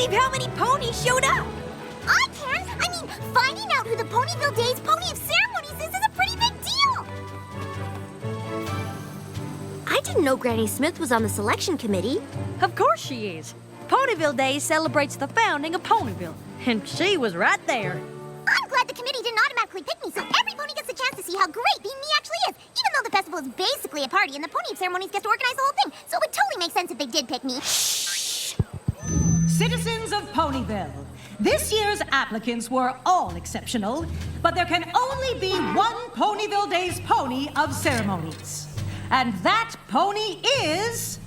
believe how many ponies showed up. I can! I mean, finding out who the Ponyville Days Pony of Ceremonies is a pretty big deal! I didn't know Granny Smith was on the selection committee. Of course she is. Ponyville Days celebrates the founding of Ponyville, and she was right there. I'm glad the committee didn't automatically pick me, so every pony gets a chance to see how great being me actually is, even though the festival is basically a party and the Pony of Ceremonies gets to organize the whole thing, so it would totally make sense if they did pick me. Citizens of Ponyville, this year's applicants were all exceptional, but there can only be one Ponyville Days Pony of Ceremonies. And that pony is...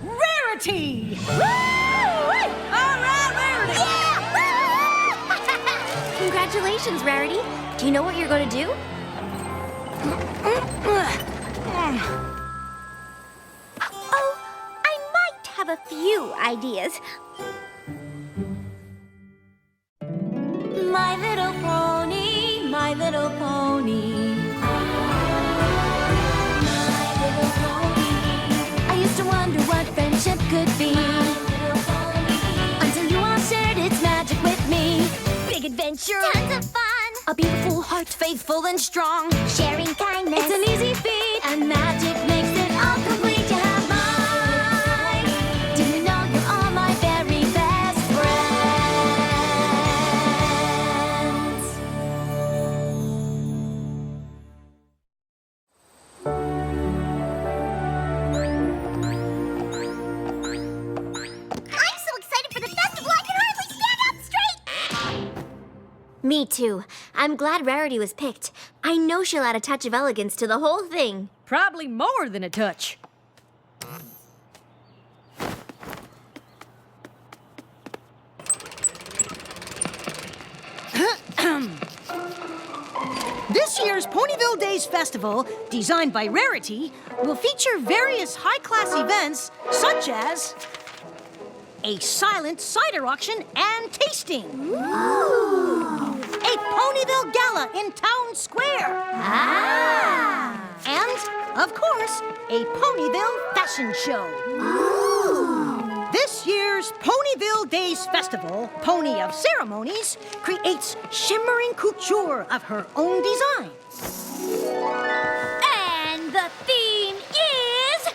Rarity! All right, Rarity! Congratulations, Rarity. Do you know what you're going to do? Oh, I might have a few ideas. My little pony, my little pony. My little pony. I used to wonder what friendship could be. Until you all shared its magic with me. Big adventure. Tons of fun! A beautiful heart, faithful and strong. Sharing kindness. It's an easy feat, and magic makes it all complete. You have mine. Do you know you're all my very best friends? I'm so excited for the festival I can hardly stand up straight! Me too. I'm glad Rarity was picked. I know she'll add a touch of elegance to the whole thing. Probably more than a touch. This year's Ponyville Days Festival, designed by Rarity, will feature various high-class events such as a silent cider auction and tasting. A Ponyville Gala in Town Square. And, of course, a Ponyville Fashion Show. This year's Ponyville Days Festival, Pony of Ceremonies, creates shimmering couture of her own design. And the theme is...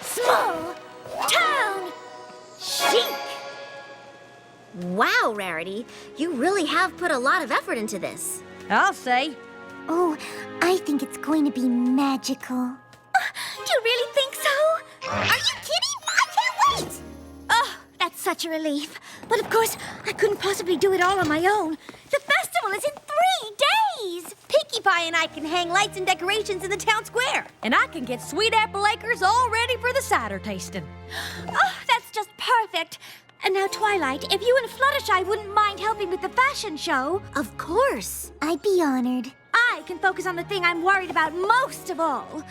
Small Town Chic! Wow, Rarity. You really have put a lot of effort into this. I'll say. Oh, I think it's going to be magical. Do you really think so? Are you kidding? I can't wait! Oh, that's such a relief. But of course, I couldn't possibly do it all on my own. The festival is in 3 days! Pinkie Pie and I can hang lights and decorations in the town square. And I can get Sweet Apple Acres all ready for the cider tasting. Oh, that's just perfect. And now, Twilight, if you and Fluttershy wouldn't mind helping with the fashion show... Of course. I'd be honored. I can focus on the thing I'm worried about most of all.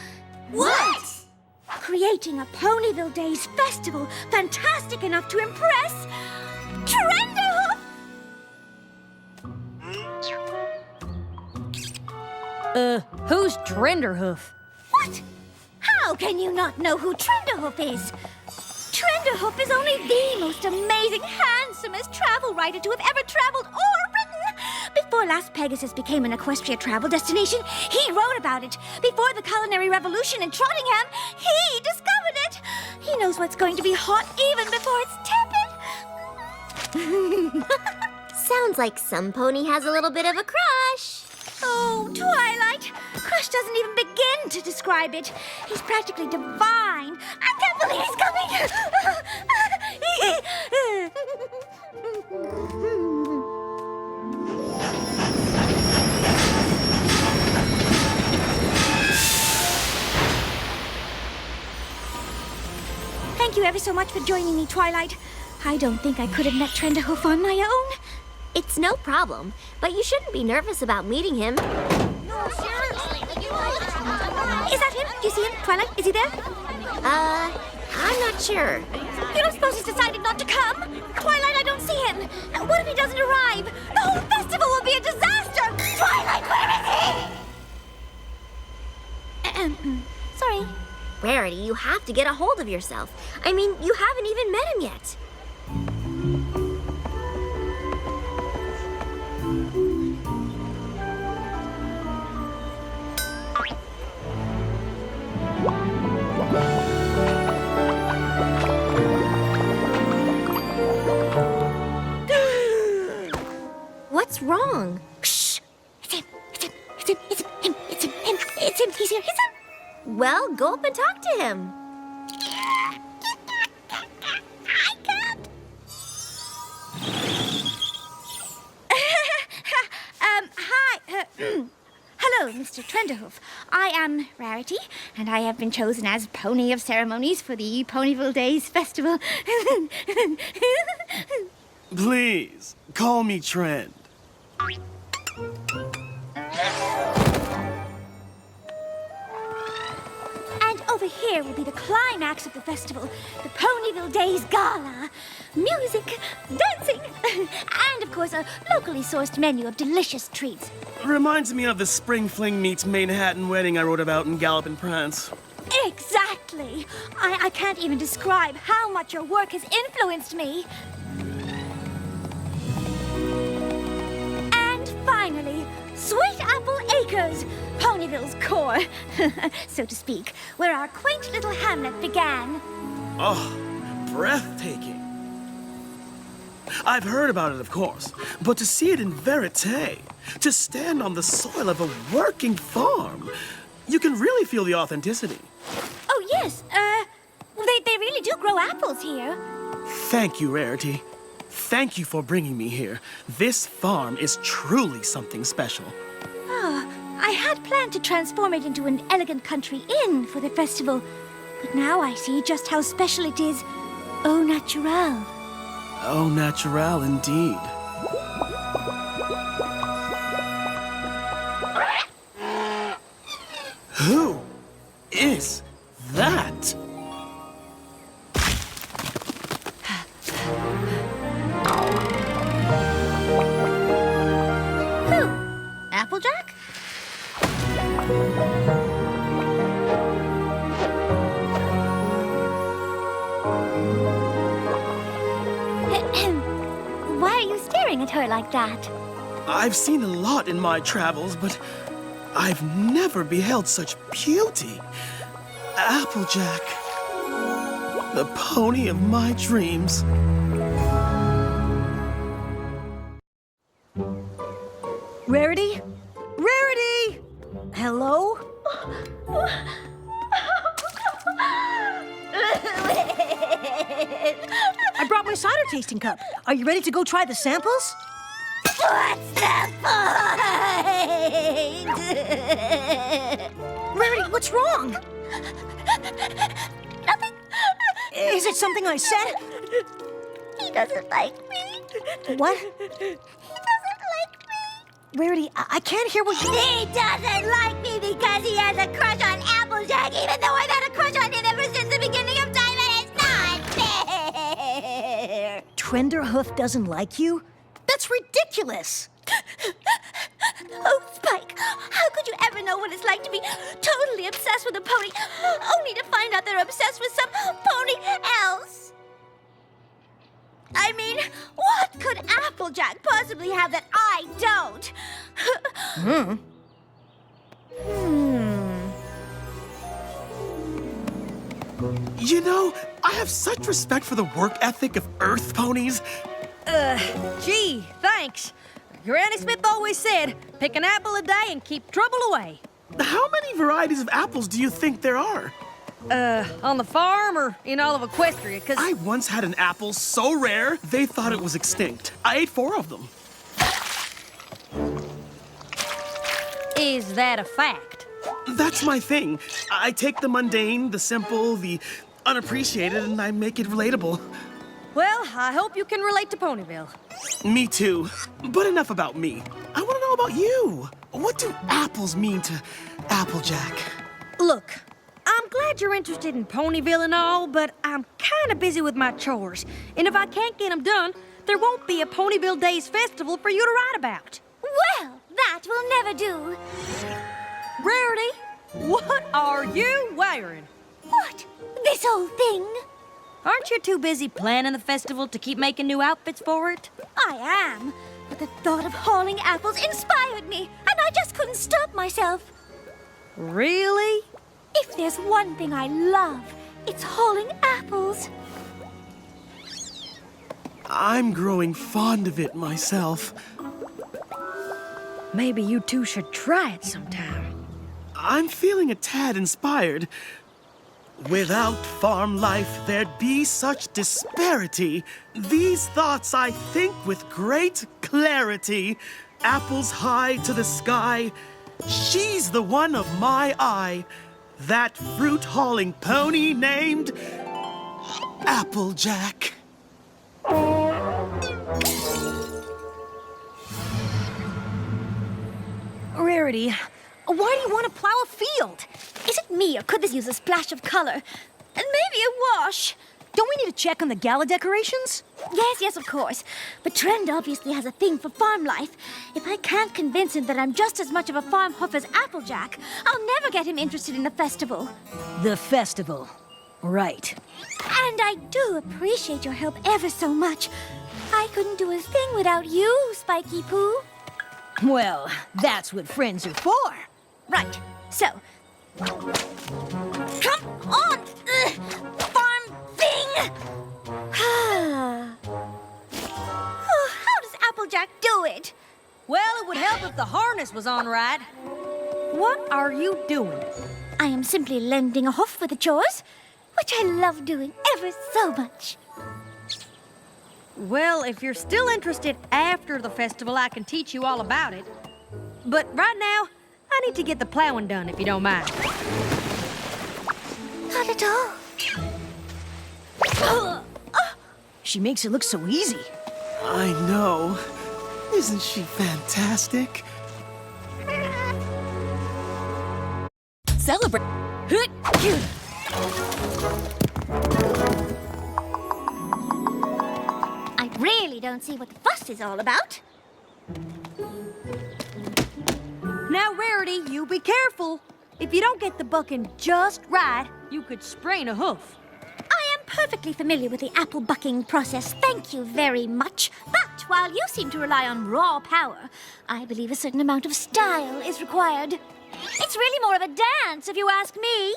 What? Creating a Ponyville Days festival fantastic enough to impress... Trenderhoof! Who's Trenderhoof? What? How can you not know who Trenderhoof is? Trenderhoof is only the most amazing, handsomest travel writer to have ever traveled or written. Before Las Pegasus became an equestria travel destination, he wrote about it. Before the culinary revolution in Trottingham, he discovered it. He knows what's going to be hot even before it's tepid. Sounds like some pony has a little bit of a crush. Oh, Twilight! Crush doesn't even begin to describe it. He's practically divine. I can't believe he's Thank you ever so much for joining me, Twilight. I don't think I could have met Trenderhoof on my own. It's no problem, but you shouldn't be nervous about meeting him. No, seriously. Is that him? Do you see him? Twilight, is he there? I'm not sure. You don't suppose he's decided not to come? Twilight, I don't see him. What if he doesn't arrive? The whole festival will be a disaster! Twilight, where is he? have to get a hold of yourself. I mean, you haven't even met him yet. What's wrong? Shh! It's him! It's him! It's him! It's him! It's him! It's him! He's here! He's him! Well, go up and talk to him. I can't! Hi. Hello, Mr. Trenderhoof. I am Rarity, and I have been chosen as Pony of Ceremonies for the Ponyville Days Festival. Please, call me Trend. And over here will be the climax of the festival, the Ponyville Days Gala. Music, dancing, and of course a locally sourced menu of delicious treats. Reminds me of the Spring Fling meets Manhattan wedding I wrote about in Gallop and Prance. Exactly! I can't even describe how much your work has influenced me. And finally, Sweet Apple Acres, Ponyville's core, so to speak, where our quaint little hamlet began. Oh, breathtaking. I've heard about it, of course, but to see it in verite, to stand on the soil of a working farm, you can really feel the authenticity. Oh, yes, they really do grow apples here. Thank you, Rarity. Thank you for bringing me here. This farm is truly something special. I had planned to transform it into an elegant country inn for the festival, but now I see just how special it is. Au naturel. Au naturel, indeed. Who is that? Who? Applejack? Why are you staring at her like that? I've seen a lot in my travels, but I've never beheld such beauty. Applejack, the pony of my dreams. Rarity? Rarity! Hello? I brought my cider tasting cup. Are you ready to go try the samples? What's the point? Rarity, what's wrong? Nothing. Is it something I said? He doesn't like me. What? He doesn't like me. Rarity, I can't hear what you... He doesn't like me because he has a crush on Applejack, even though I've had a crush on him ever since the beginning of time, and it's not fair. Trenderhoof doesn't like you? That's ridiculous. Oh, Spike, how could you ever know what it's like to be totally obsessed with a pony, only to find out they're obsessed with some pony else? I mean, what could Applejack possibly have that I don't? You know, I have such respect for the work ethic of Earth ponies. Gee, thanks. Granny Smith always said, pick an apple a day and keep trouble away. How many varieties of apples do you think there are? On the farm or in all of Equestria, 'cause I once had an apple so rare, they thought it was extinct. I ate 4 of them. is that a fact? That's my thing. I take the mundane, the simple, the unappreciated, and I make it relatable. Well, I hope you can relate to Ponyville. Me too. But enough about me. I want to know about you. What do apples mean to Applejack? Look, I'm glad you're interested in Ponyville and all, but I'm kind of busy with my chores. And if I can't get them done, there won't be a Ponyville Days festival for you to write about. Well, that will never do. Rarity, what are you wearing? What? This whole thing? Aren't you too busy planning the festival to keep making new outfits for it? I am. But the thought of hauling apples inspired me, and I just couldn't stop myself. Really? If there's one thing I love, it's hauling apples. I'm growing fond of it myself. Maybe you two should try it sometime. I'm feeling a tad inspired. Without farm life, there'd be such disparity. These thoughts I think with great clarity. Apples high to the sky. She's the one of my eye. That fruit-hauling pony named Applejack. Rarity, why do you want to plow a field? Is it me, or could this use a splash of color? And maybe a wash. Don't we need to check on the gala decorations? Yes, of course. But Trend obviously has a thing for farm life. If I can't convince him that I'm just as much of a farm hoof as Applejack, I'll never get him interested in the festival. The festival. Right. And I do appreciate your help ever so much. I couldn't do a thing without you, Spiky Poo. Well, that's what friends are for. Right, so... Come on, farm thing! How does Applejack do it? Well, it would help if the harness was on right. What are you doing? I am simply lending a hoof for the chores, which I love doing ever so much. Well, if you're still interested after the festival, I can teach you all about it. But right now, I need to get the plowing done, if you don't mind. Not at all. She makes it look so easy. I know. Isn't she fantastic? Celebrate. I really don't see what the fuss is all about. Now, Rarity, you be careful. If you don't get the bucking just right, you could sprain a hoof. I am perfectly familiar with the apple bucking process, thank you very much. But while you seem to rely on raw power, I believe a certain amount of style is required. It's really more of a dance, if you ask me.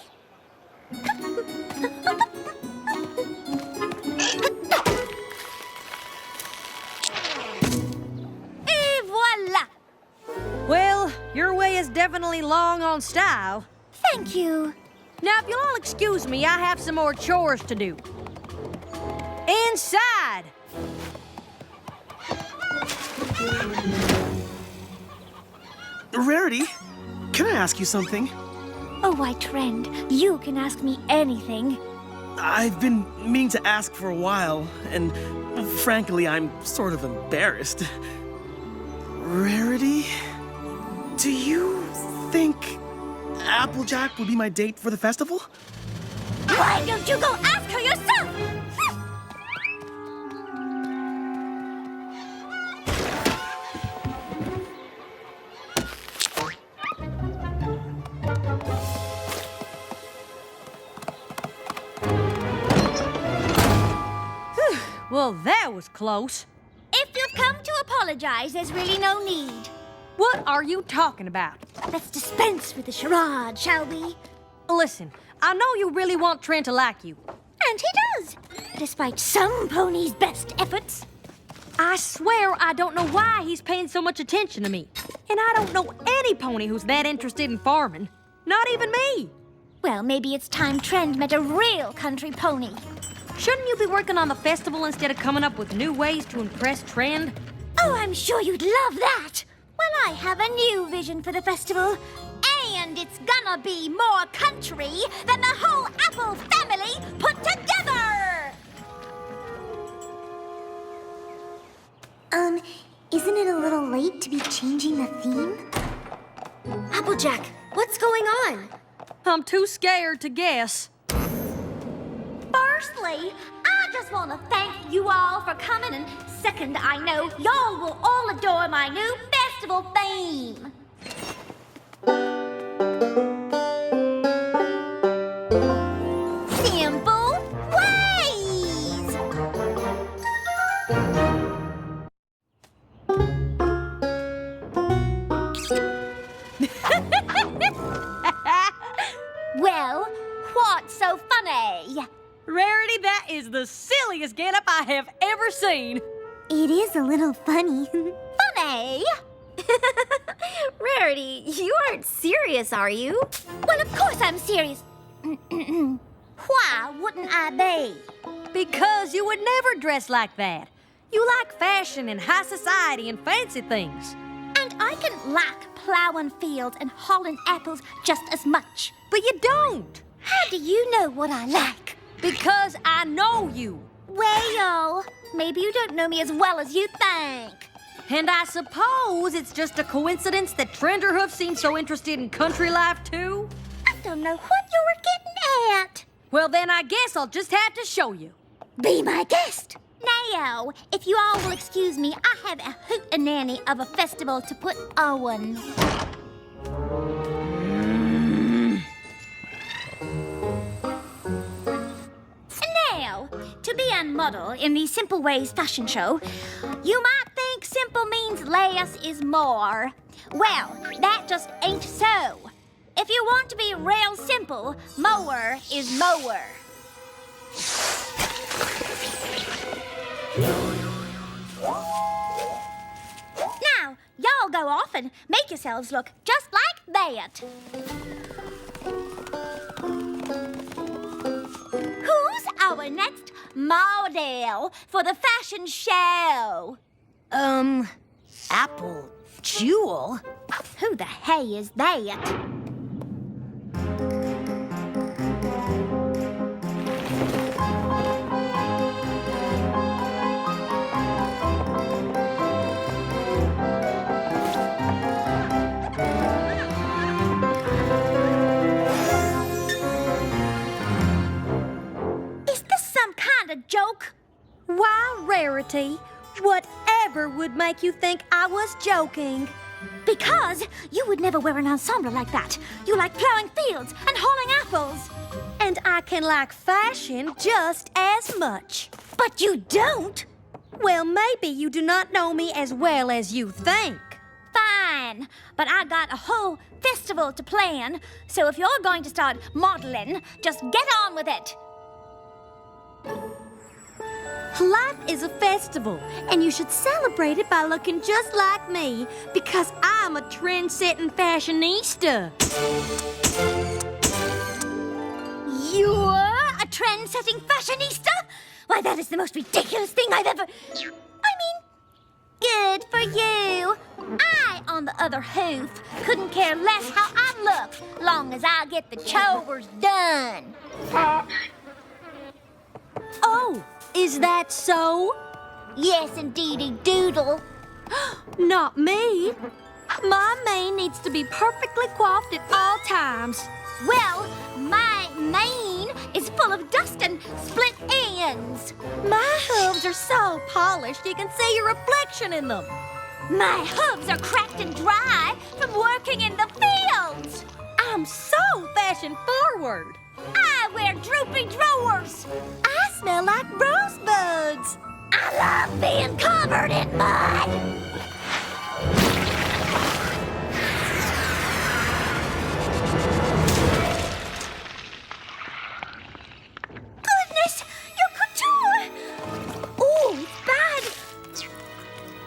Et voila! Well, your way is definitely long on style. Thank you. Now, if you'll all excuse me, I have some more chores to do. Inside! Rarity, can I ask you something? Oh, why, Trend, you can ask me anything. I've been meaning to ask for a while, and frankly, I'm sort of embarrassed. Rarity, do you think Applejack will be my date for the festival? Why don't you go ask her yourself? Well, that was close. If you've come to apologize, there's really no need. What are you talking about? Let's dispense with the charade, shall we? Listen, I know you really want Trent to like you. And he does, despite some ponies' best efforts. I swear I don't know why he's paying so much attention to me. And I don't know any pony who's that interested in farming. Not even me. Well, maybe it's time Trend met a real country pony. Shouldn't you be working on the festival instead of coming up with new ways to impress Trend? Oh, I'm sure you'd love that. Well, I have a new vision for the festival. And it's gonna be more country than the whole Apple family put together! Isn't it a little late to be changing the theme? Applejack, what's going on? I'm too scared to guess. Firstly, I just want to thank you all for coming, and second, I know y'all will all adore my new festival theme. funny. Rarity, that is the silliest getup I have ever seen. It is a little funny. Funny? Rarity, you aren't serious, are you? Well, of course I'm serious. Why wouldn't I be? Because you would never dress like that. You like fashion and high society and fancy things. And I can like plowing fields and hauling apples just as much. But you don't. How do you know what I like? Because I know you. Well, maybe you don't know me as well as you think. And I suppose it's just a coincidence that Trenderhoof seems so interested in country life, too? I don't know what you were getting at. Well, then I guess I'll just have to show you. Be my guest. Now, if you all will excuse me, I have a hootenanny of a festival to put on. Now, to be a model in the Simple Ways fashion show, you might think simple means less is more. Well, that just ain't so. If you want to be real simple, more is more. Now, y'all go off and make yourselves look just like that. Who's our next model for the fashion show? Apple Jewel? Who the hey is that? Joke? Why, Rarity, whatever would make you think I was joking? Because you would never wear an ensemble like that. You like plowing fields and hauling apples. And I can like fashion just as much. But you don't. Well, maybe you do not know me as well as you think. Fine, but I got a whole festival to plan, so if you're going to start modeling, just get on with it. Life is a festival, and you should celebrate it by looking just like me, because I'm a trend-setting fashionista. You're a trend-setting fashionista? Why, that is the most ridiculous thing I've ever... I mean, good for you. I, on the other hoof, couldn't care less how I look, long as I get the chores done. Oh, is that so? Yes, indeedy doodle. Not me. My mane needs to be perfectly coiffed at all times. Well, my mane is full of dust and split ends. My hooves are so polished you can see your reflection in them. My hooves are cracked and dry from working in the fields. I'm so fashion forward. I wear droopy drawers. I smell like rosebuds. I love being covered in mud. Goodness, your couture! Ooh, it's bad.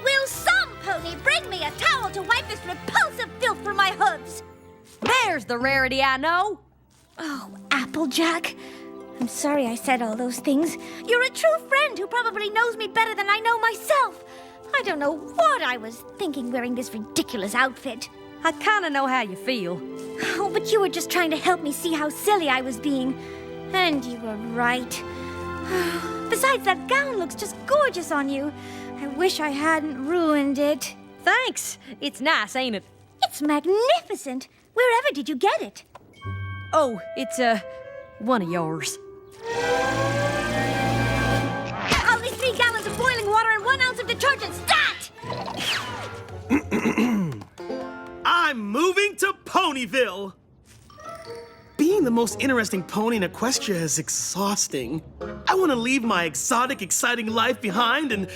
Will some pony bring me a towel to wipe this repulsive filth from my hooves? There's the Rarity I know. Oh, Applejack. I'm sorry I said all those things. You're a true friend who probably knows me better than I know myself. I don't know what I was thinking wearing this ridiculous outfit. I kind of know how you feel. Oh, but you were just trying to help me see how silly I was being. And you were right. Besides, that gown looks just gorgeous on you. I wish I hadn't ruined it. Thanks. It's nice, ain't it? It's magnificent. Wherever did you get it? Oh, it's, one of yours. Only 3 gallons of boiling water and 1 ounce of detergent. Stat! I'm moving to Ponyville! Being the most interesting pony in Equestria is exhausting. I want to leave my exotic, exciting life behind and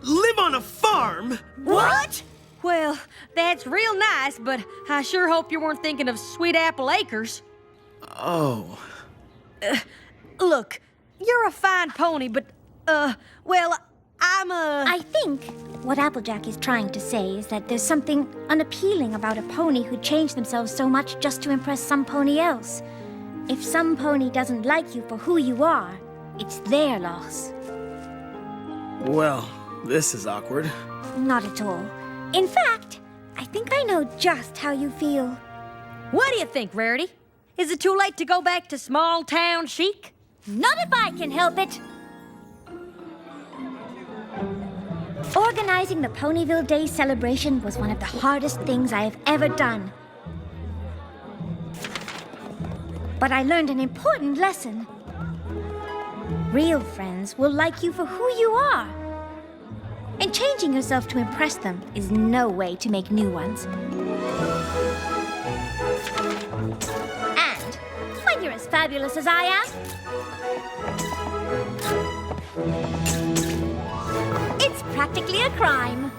live on a farm! What? Well, that's real nice, but I sure hope you weren't thinking of Sweet Apple Acres. Oh. Look, you're a fine pony, but, well, I think what Applejack is trying to say is that there's something unappealing about a pony who changed themselves so much just to impress some pony else. If some pony doesn't like you for who you are, it's their loss. Well, this is awkward. Not at all. In fact, I think I know just how you feel. What do you think, Rarity? Is it too late to go back to small town chic? Not if I can help it! Organizing the Ponyville Day celebration was one of the hardest things I have ever done. But I learned an important lesson. Real friends will like you for who you are. And changing yourself to impress them is no way to make new ones. And when you're as fabulous as I am, it's practically a crime.